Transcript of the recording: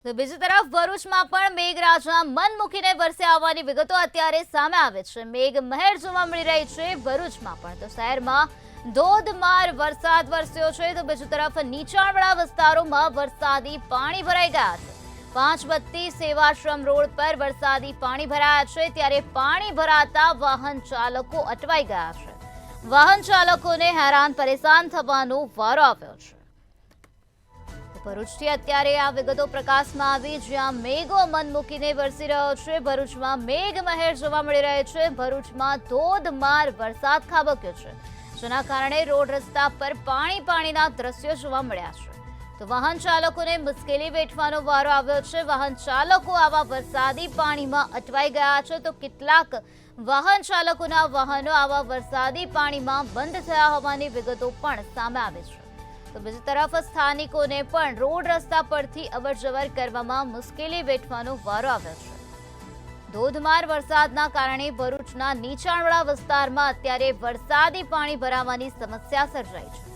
તો બીજી તરફ ભરૂચમાં પણ મેઘરાજા મન મૂકીને વરસ્યા હોવાની વિગતો અત્યારે સામે આવે છે। મેઘમહેર જોવા મળી રહી છે ભરૂચમાં પણ। તો શહેરમાં ધોધમાર વરસાદ વરસ્યો છે, તો બીજી તરફ નીચાણવાળા વિસ્તારોમાં વરસાદી પાણી ભરાઈ ગયા છે। પાંચબત્તી સેવાશ્રમ રોડ પર વરસાદી પાણી ભરાયા છે, ત્યારે પાણી ભરાતા વાહન ચાલકો અટવાઈ ગયા છે। વાહન ચાલકોને હેરાન પરેશાન થવાનો વારો આવ્યો છે। ભરૂચથી અત્યારે આ વિગતો પ્રકાશમાં આવી, જ્યાં મેઘો મન મૂકીને વરસી રહ્યો છે। ભરૂચમાં મેઘમહેર જોવા મળી રહી છે। ભરૂચમાં ધોધમાર વરસાદ ખાબક્યો છે, જેના કારણે રોડ રસ્તા પર પાણીના દ્રશ્યો જોવા મળ્યા છે। તો વાહન ચાલકોને મુશ્કેલી વેઠવાનો વારો આવ્યો છે। વાહન ચાલકો આવા વરસાદી પાણીમાં અટવાઈ ગયા છે, તો કેટલાક વાહન ચાલકોના વાહનો આવા વરસાદી પાણીમાં બંધ થયા હોવાની વિગતો પણ સામે આવી છે। તો બીજી તરફ સ્થાનિકોને પણ રોડ રસ્તા પરથી અવરજવર કરવામાં મુશ્કેલી વેઠવાનો વારો આવ્યો છે। ધોધમાર વરસાદના કારણે ભરૂચના નીચાણવાળા વિસ્તારમાં અત્યારે વરસાદી પાણી ભરાવાની સમસ્યા સર્જાઈ છે।